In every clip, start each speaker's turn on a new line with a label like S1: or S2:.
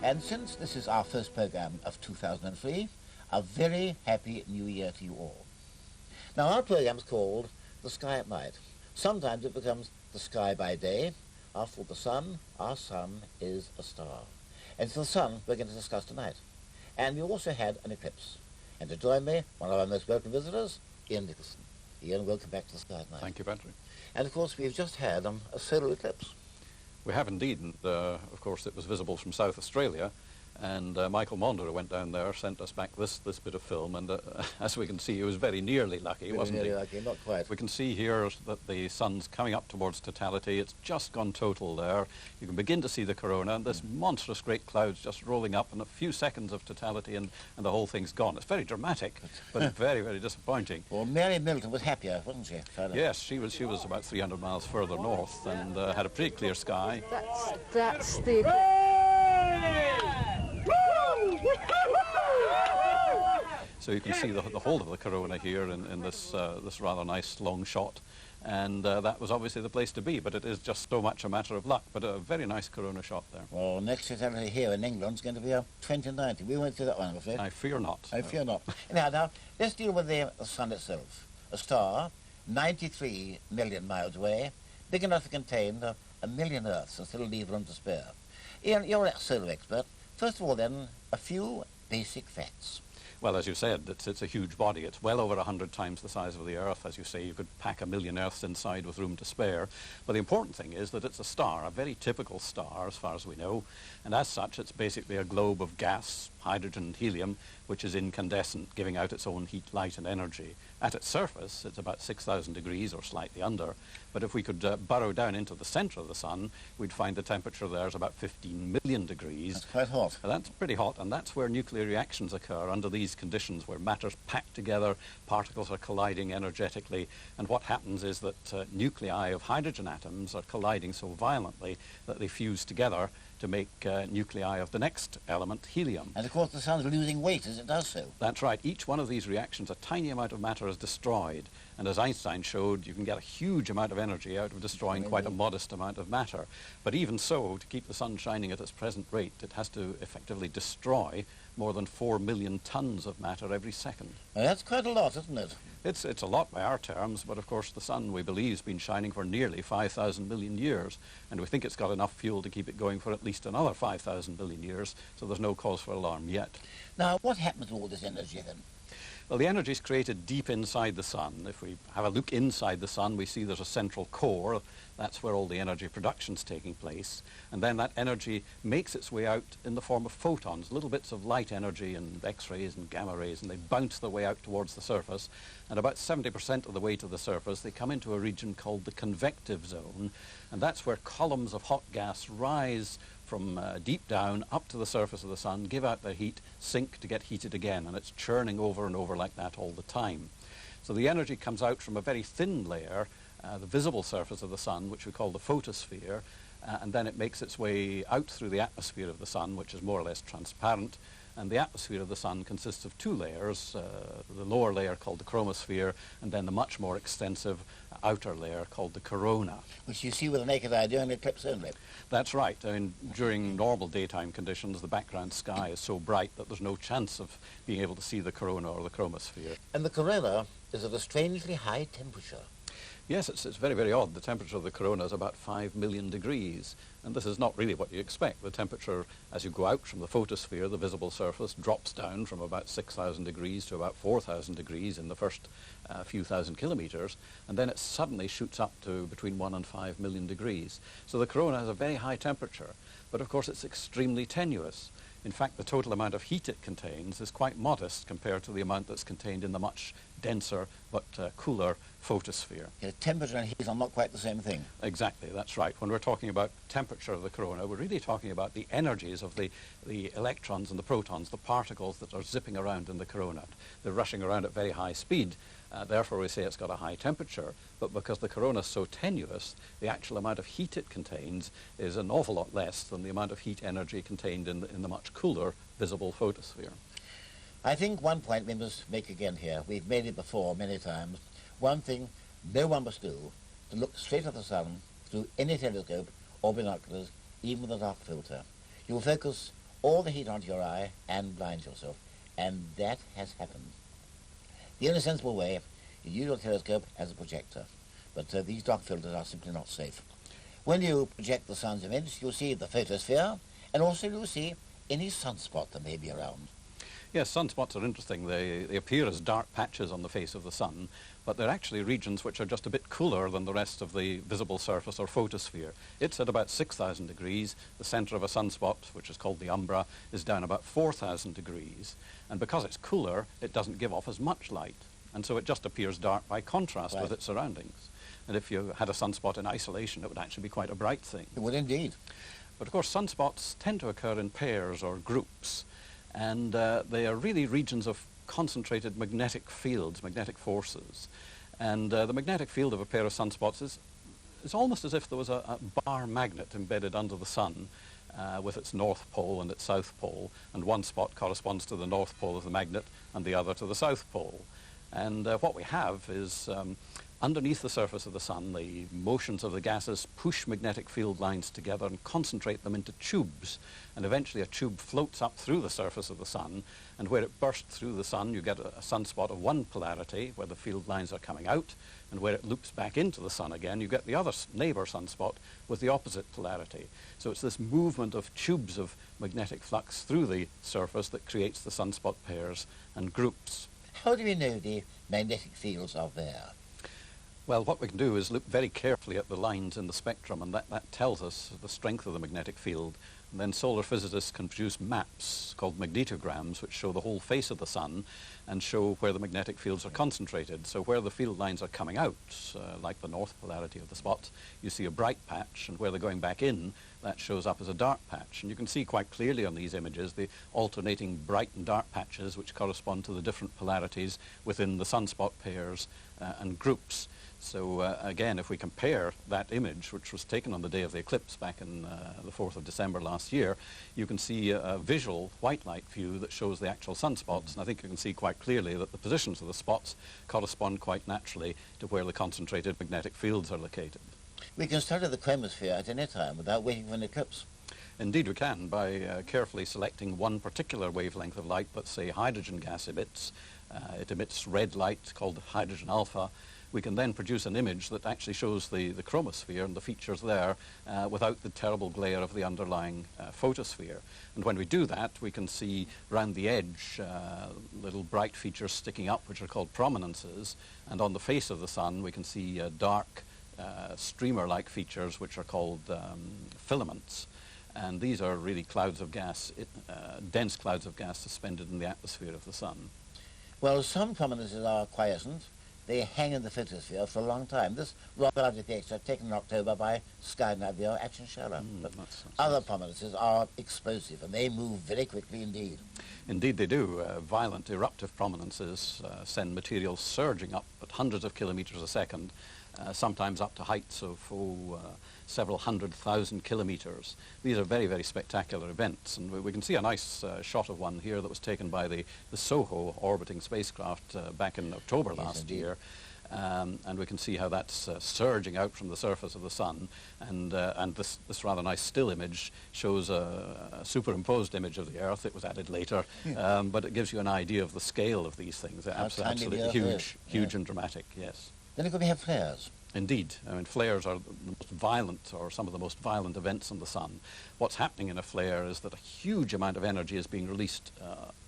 S1: And since this is our first program of 2003, a very happy new year to you all. Now our program is called The Sky at Night. Sometimes it becomes The Sky by Day. After all, the sun, our sun is a star. And it's the sun we're going to discuss tonight. And we also had an eclipse. And to join me, one of our most welcome visitors, Iain Nicolson. Iain, welcome back to The Sky at Night.
S2: Thank you, Patrick.
S1: And of course we've just had a solar eclipse.
S2: We have indeed, and of course it was visible from South Australia, and Michael Maunder went down there, sent us back this bit of film, and as we can see, he was very nearly lucky, wasn't he?
S1: Very nearly lucky, not quite.
S2: We can see here that the sun's coming up towards totality. It's just gone total there. You can begin to see the corona, and this monstrous great cloud's just rolling up, and a few seconds of totality, and the whole thing's gone. It's very dramatic, but very, very disappointing.
S1: Well, Mary Milton was happier, wasn't she?
S2: Yes, she was about 300 miles further north, and had a pretty clear sky.
S3: That's the...
S2: So you can see the whole of the corona here in this rather nice long shot, and that was obviously the place to be, but it is just so much a matter of luck, but a very nice corona shot there.
S1: Well, next totality here in England is going to be a 2090. We won't do that one, I'm afraid.
S2: I fear not.
S1: I fear not. Anyhow, now, let's deal with the sun itself. A star, 93 million miles away, big enough to contain a million Earths and still leave room to spare. Iain, you're a solar expert. First of all, then, a few basic facts.
S2: Well, as you said, it's a huge body. It's well over 100 times the size of the Earth. As you say, you could pack a million Earths inside with room to spare. But the important thing is that it's a star, a very typical star as far as we know. And as such, it's basically a globe of gas, hydrogen and helium, which is incandescent, giving out its own heat, light and energy. At its surface, it's about 6,000 degrees or slightly under. But if we could burrow down into the center of the sun, we'd find the temperature there is about 15 million degrees.
S1: That's quite hot.
S2: That's pretty hot, and that's where nuclear reactions occur under these conditions, where matter's packed together, particles are colliding energetically, and what happens is that nuclei of hydrogen atoms are colliding so violently that they fuse together to make nuclei of the next element, helium.
S1: And of course the sun's losing weight as it does so.
S2: That's right. Each one of these reactions, a tiny amount of matter is destroyed. And as Einstein showed, you can get a huge amount of energy out of destroying quite a modest amount of matter. But even so, to keep the sun shining at its present rate, it has to effectively destroy more than 4 million tons of matter every second.
S1: Well, that's quite a lot, isn't it?
S2: It's a lot by our terms, but of course the sun, we believe, has been shining for nearly 5,000 million years, and we think it's got enough fuel to keep it going for at least another 5,000 million years, so there's no cause for alarm yet.
S1: Now, what happens to all this energy then?
S2: Well, the energy is created deep inside the sun. If we have a look inside the sun, we see there's a central core. That's where all the energy production is taking place. And then that energy makes its way out in the form of photons, little bits of light energy and X-rays and gamma rays, and they bounce their way out towards the surface. And about 70% of the way to the surface, they come into a region called the convective zone. And that's where columns of hot gas rise from deep down up to the surface of the sun, give out their heat, sink to get heated again, and it's churning over and over like that all the time. So the energy comes out from a very thin layer, the visible surface of the sun, which we call the photosphere, and then it makes its way out through the atmosphere of the sun, which is more or less transparent. And the atmosphere of the sun consists of two layers, the lower layer called the chromosphere, and then the much more extensive outer layer called the corona.
S1: Which you see with the naked eye during the eclipse only.
S2: That's right. I mean, during normal daytime conditions, the background sky is so bright that there's no chance of being able to see the corona or the chromosphere.
S1: And the corona is at a strangely high temperature.
S2: Yes, it's very, very odd. The temperature of the corona is about 5 million degrees, and this is not really what you expect. The temperature, as you go out from the photosphere, the visible surface, drops down from about 6,000 degrees to about 4,000 degrees in the first few thousand kilometers, and then it suddenly shoots up to between 1 and 5 million degrees. So the corona has a very high temperature, but of course it's extremely tenuous. In fact, the total amount of heat it contains is quite modest compared to the amount that's contained in the much denser but cooler photosphere.
S1: Yeah, temperature and heat are not quite the same thing.
S2: Exactly, that's right. When we're talking about temperature of the corona, we're really talking about the energies of the electrons and the protons, the particles that are zipping around in the corona. They're rushing around at very high speed. Therefore, we say it's got a high temperature, but because the corona is so tenuous, the actual amount of heat it contains is an awful lot less than the amount of heat energy contained in the much cooler visible photosphere.
S1: I think one point we must make again here, we've made it before many times, one thing no one must do, to look straight at the sun through any telescope or binoculars, even with a dark filter. You will focus all the heat onto your eye and blind yourself. And that has happened. The only sensible way is to use your telescope as a projector. But these dark filters are simply not safe. When you project the sun's image, you'll see the photosphere, and also you'll see any sunspot that may be around.
S2: Yes, sunspots are interesting. They appear as dark patches on the face of the sun, but they're actually regions which are just a bit cooler than the rest of the visible surface or photosphere. It's at about 6,000 degrees. The centre of a sunspot, which is called the umbra, is down about 4,000 degrees. And because it's cooler, it doesn't give off as much light. And so it just appears dark by contrast with its surroundings. And if you had a sunspot in isolation, it would actually be quite a bright thing.
S1: It would indeed.
S2: But of course, sunspots tend to occur in pairs or groups. And they are really regions of concentrated magnetic fields, magnetic forces. And the magnetic field of a pair of sunspots is almost as if there was a bar magnet embedded under the sun with its north pole and its south pole. And one spot corresponds to the north pole of the magnet and the other to the south pole. And what we have is underneath the surface of the sun, the motions of the gases push magnetic field lines together and concentrate them into tubes. And eventually a tube floats up through the surface of the sun, and where it bursts through the sun, you get a sunspot of one polarity, where the field lines are coming out, and where it loops back into the sun again, you get the other neighbour sunspot with the opposite polarity. So it's this movement of tubes of magnetic flux through the surface that creates the sunspot pairs and groups.
S1: How do we know the magnetic fields are there?
S2: Well, what we can do is look very carefully at the lines in the spectrum, and that tells us the strength of the magnetic field. And then solar physicists can produce maps called magnetograms, which show the whole face of the sun and show where the magnetic fields are concentrated. So where the field lines are coming out, like the north polarity of the spots, you see a bright patch, and where they're going back in, that shows up as a dark patch. And you can see quite clearly on these images the alternating bright and dark patches which correspond to the different polarities within the sunspot pairs and groups. So again, if we compare that image, which was taken on the day of the eclipse back in the 4th of December last year, you can see a visual white light view that shows the actual sunspots. And I think you can see quite clearly that the positions of the spots correspond quite naturally to where the concentrated magnetic fields are located.
S1: We can study the chromosphere at any time without waiting for an eclipse.
S2: Indeed we can, by carefully selecting one particular wavelength of light that, say, hydrogen gas emits. It emits red light called hydrogen alpha. We can then produce an image that actually shows the chromosphere and the features there without the terrible glare of the underlying photosphere. And when we do that, we can see round the edge little bright features sticking up, which are called prominences. And on the face of the sun, we can see dark streamer-like features, which are called filaments. And these are really clouds of gas, dense clouds of gas suspended in the atmosphere of the sun.
S1: Well, some prominences are quiescent. They hang in the photosphere for a long time. This rather lovely picture taken in October by Sky Night Viewer Action Shallow. But other prominences are explosive, and they move very quickly indeed.
S2: Indeed they do. Violent eruptive prominences send material surging up at hundreds of kilometres a second, sometimes up to heights of several 100,000 kilometres. These are very, very spectacular events, and we can see a nice shot of one here that was taken by the SOHO orbiting spacecraft back in October last year. And we can see how that's surging out from the surface of the sun, and this rather nice still image shows a superimposed image of the Earth. It was added later, but it gives you an idea of the scale of these things. They're absolutely huge and dramatic, yes.
S1: Then of course we have flares.
S2: Indeed. I mean, flares are the most violent, or some of the most violent events in the sun. What's happening in a flare is that a huge amount of energy is being released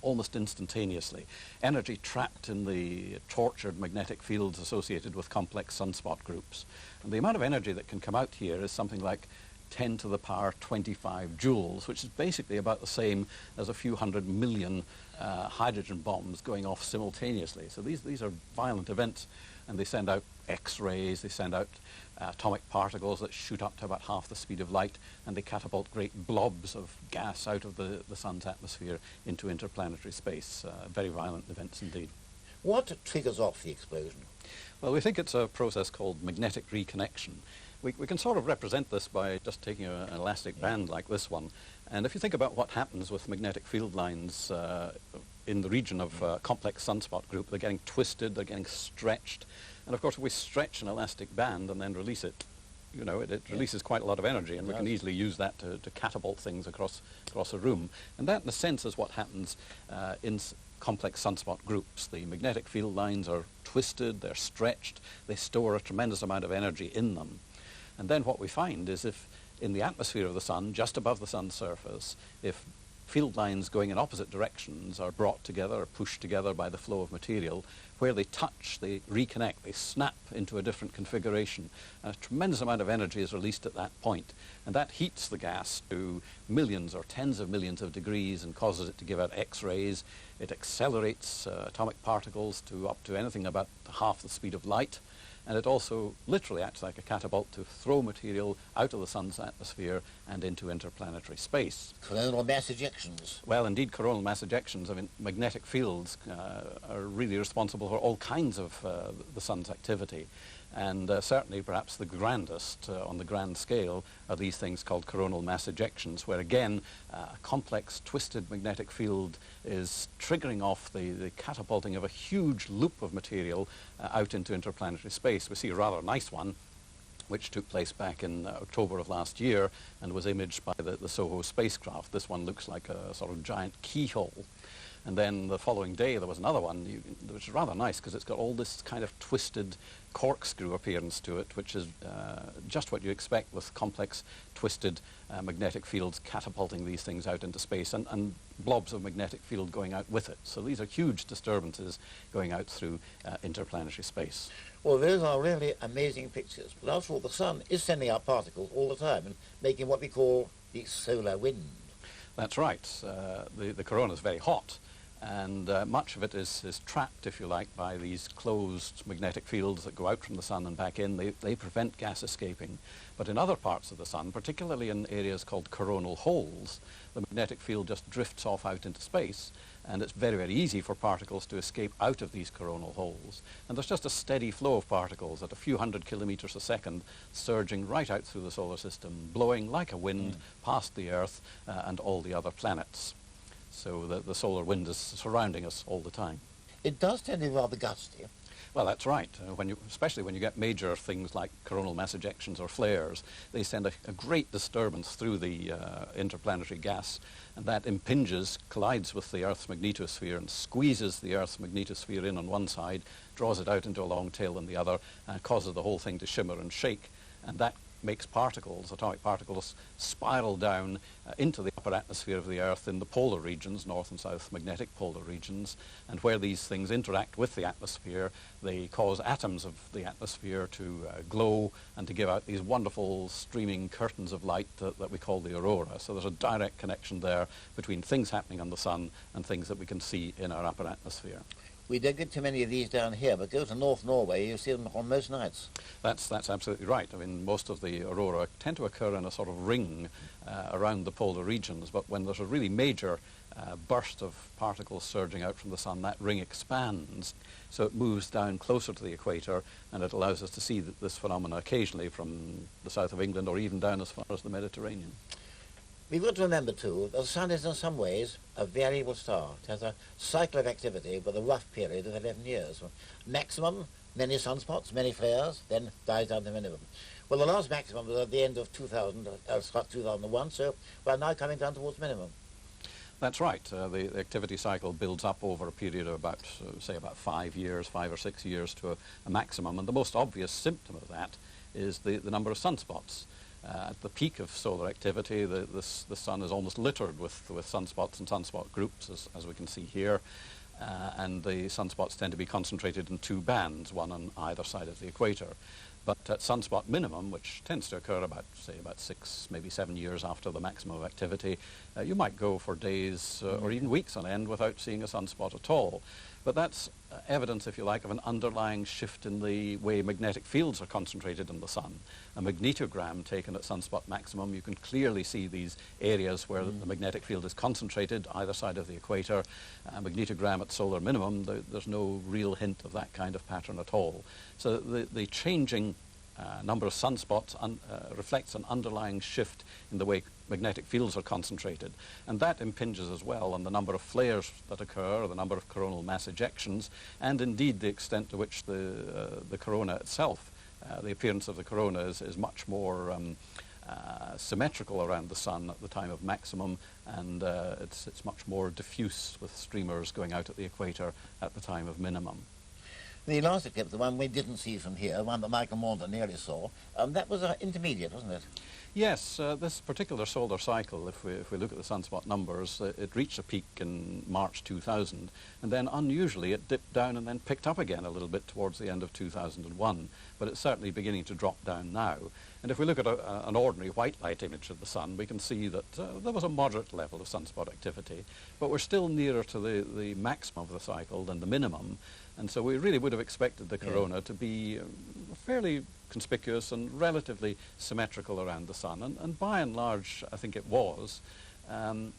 S2: almost instantaneously. Energy trapped in the tortured magnetic fields associated with complex sunspot groups. And the amount of energy that can come out here is something like 10 to the power 25 joules, which is basically about the same as a few 100 million hydrogen bombs going off simultaneously. So these are violent events, and they send out X-rays, they send out atomic particles that shoot up to about half the speed of light, and they catapult great blobs of gas out of the sun's atmosphere into interplanetary space. Very violent events indeed.
S1: What triggers off the explosion?
S2: Well, we think it's a process called magnetic reconnection. We can sort of represent this by just taking an elastic band like this one. And if you think about what happens with magnetic field lines in the region of a complex sunspot group, they're getting twisted, they're getting stretched. And of course, if we stretch an elastic band and then release it, you know, it releases quite a lot of energy, and we can easily use that to catapult things across a room. And that, in a sense, is what happens in complex sunspot groups. The magnetic field lines are twisted, they're stretched, they store a tremendous amount of energy in them. And then what we find is if in the atmosphere of the sun, just above the sun's surface, if field lines going in opposite directions are brought together or pushed together by the flow of material, where they touch, they reconnect, they snap into a different configuration. A tremendous amount of energy is released at that point, and that heats the gas to millions or tens of millions of degrees and causes it to give out X-rays. It accelerates atomic particles to up to anything about half the speed of light. And it also literally acts like a catapult to throw material out of the sun's atmosphere and into interplanetary space.
S1: Coronal mass ejections.
S2: Well, indeed, coronal mass ejections. I mean, magnetic fields are really responsible for all kinds of the sun's activity. And certainly, perhaps the grandest on the grand scale are these things called coronal mass ejections, where again, a complex, twisted magnetic field is triggering off the catapulting of a huge loop of material out into interplanetary space. We see a rather nice one, which took place back in October of last year and was imaged by the SOHO spacecraft. This one looks like a sort of giant keyhole. And then the following day there was another one, which is rather nice because it's got all this kind of twisted corkscrew appearance to it, which is just what you expect with complex, twisted magnetic fields catapulting these things out into space, and blobs of magnetic field going out with it. So these are huge disturbances going out through interplanetary space.
S1: Well, those are really amazing pictures. But after all, the sun is sending out particles all the time and making what we call the solar wind.
S2: That's right. The corona is very hot, and much of it is trapped, if you like, by these closed magnetic fields that go out from the sun and back in. They prevent gas escaping. But in other parts of the sun, particularly in areas called coronal holes, the magnetic field just drifts off out into space, and it's very, very easy for particles to escape out of these coronal holes. And there's just a steady flow of particles at a few hundred kilometers a second, surging right out through the solar system, blowing like a wind past the Earth and all the other planets. So the solar wind is surrounding us all the time.
S1: It does tend to be rather gusty.
S2: Well, that's right. Especially when you get major things like coronal mass ejections or flares, they send a great disturbance through the interplanetary gas, and that impinges, collides with the Earth's magnetosphere and squeezes the Earth's magnetosphere in on one side, draws it out into a long tail on the other, and causes the whole thing to shimmer and shake. And that makes particles, atomic particles, spiral down into the upper atmosphere of the Earth in the polar regions, north and south magnetic polar regions, and where these things interact with the atmosphere, they cause atoms of the atmosphere to glow and to give out these wonderful streaming curtains of light that we call the aurora. So there's a direct connection there between things happening on the sun and things that we can see in our upper atmosphere.
S1: We don't get too many of these down here, but go to North Norway, you see them on most nights.
S2: That's absolutely right. I mean, most of the aurora tend to occur in a sort of ring around the polar regions, but when there's a really major burst of particles surging out from the sun, that ring expands, so it moves down closer to the equator, and it allows us to see this phenomena occasionally from the south of England or even down as far as the Mediterranean.
S1: We've got to remember, too, that the sun is in some ways a variable star. It has a cycle of activity with a rough period of 11 years. Maximum, many sunspots, many flares, then dies down to minimum. Well, the last maximum was at the end of 2001, so we're now coming down towards minimum.
S2: That's right. The activity cycle builds up over a period of about, say, about 5 or 6 years to a maximum, and the most obvious symptom of that is the number of sunspots. At the peak of solar activity, the sun is almost littered with sunspots and sunspot groups, as we can see here, and the sunspots tend to be concentrated in two bands, one on either side of the equator. But at sunspot minimum, which tends to occur about 6, maybe 7 years after the maximum of activity, you might go for days or even weeks on end without seeing a sunspot at all. But that's evidence, if you like, of an underlying shift in the way magnetic fields are concentrated in the sun. A magnetogram taken at sunspot maximum, you can clearly see these areas where the magnetic field is concentrated either side of the equator. A magnetogram at solar minimum, there's no real hint of that kind of pattern at all. So the changing number of sunspots reflects an underlying shift in the way magnetic fields are concentrated, and that impinges as well on the number of flares that occur, the number of coronal mass ejections, and indeed the extent to which the corona itself The appearance of the corona is much more symmetrical around the sun at the time of maximum, and it's much more diffuse with streamers going out at the equator at the time of minimum.
S1: The last eclipse, the one we didn't see from here, the one that Michael Maunder nearly saw, that was intermediate, wasn't it?
S2: Yes, this particular solar cycle, if we look at the sunspot numbers, it reached a peak in March 2000, and then unusually it dipped down and then picked up again a little bit towards the end of 2001, but it's certainly beginning to drop down now. And if we look at an ordinary white light image of the sun, we can see that there was a moderate level of sunspot activity, but we're still nearer to the maximum of the cycle than the minimum, and so we really would have expected the corona to be fairly conspicuous and relatively symmetrical around the sun, and by and large I think it was.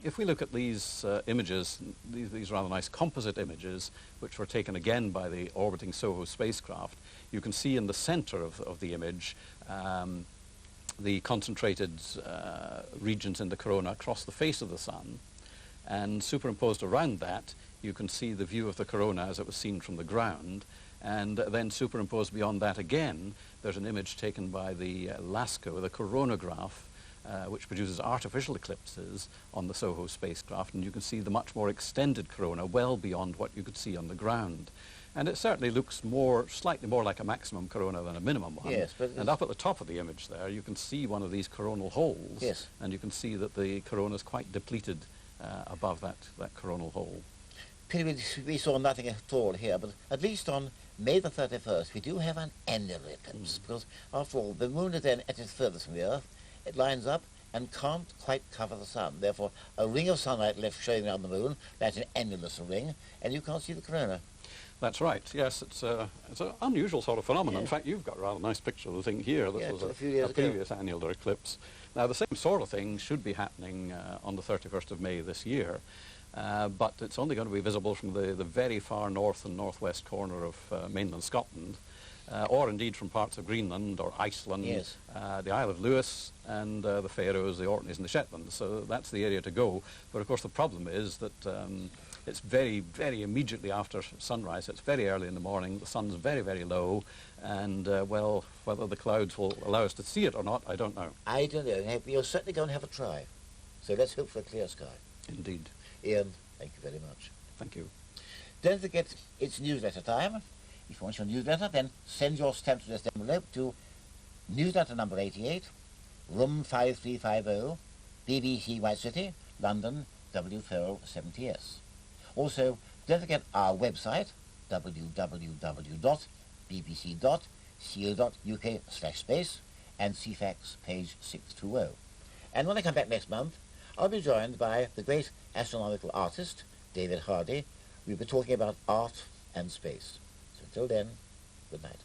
S2: If we look at these images, these rather nice composite images, which were taken again by the orbiting SOHO spacecraft, you can see in the center of the image the concentrated regions in the corona across the face of the sun, and superimposed around that you can see the view of the corona as it was seen from the ground, and then superimposed beyond that again there's an image taken by the LASCO, the coronagraph, which produces artificial eclipses on the SOHO spacecraft, and you can see the much more extended corona well beyond what you could see on the ground. And it certainly looks slightly more like a maximum corona than a minimum one.
S1: Yes, but
S2: and up at the top of the image there you can see one of these coronal holes,
S1: yes,
S2: and you can see that the corona is quite depleted above that coronal hole.
S1: We saw nothing at all here, but at least on May the 31st we do have an annular eclipse, because after all the moon is then at its furthest from the Earth, it lines up and can't quite cover the sun. Therefore a ring of sunlight left showing around the moon, that's an annulus ring, and you can't see the corona.
S2: That's right, yes, it's an unusual sort of phenomenon.
S1: Yes.
S2: In fact, you've got a rather nice picture of the thing here. This was
S1: a few years
S2: a previous annular eclipse. Now, the same sort of thing should be happening on the 31st of May this year, but it's only going to be visible from the very far north and northwest corner of mainland Scotland, or indeed from parts of Greenland or Iceland,
S1: yes,
S2: the Isle of Lewis and the Faroes, the Orkneys and the Shetlands. So that's the area to go. But of course the problem is that it's very, very immediately after sunrise. It's very early in the morning. The sun's very, very low. And, well, whether the clouds will allow us to see it or not, I don't know.
S1: I don't know. We'll certainly go and have a try. So let's hope for a clear sky.
S2: Indeed.
S1: Iain, thank you very much.
S2: Thank you.
S1: Don't forget, it's newsletter time. If you want your newsletter, then send your stamped address envelope to newsletter number 88, room 5350, BBC White City, London, W4 70S. Also, don't forget our website, www.bbc.co.uk/space, and CFAX page 620. And when I come back next month, I'll be joined by the great astronomical artist, David Hardy. We'll be talking about art and space. So until then, good night.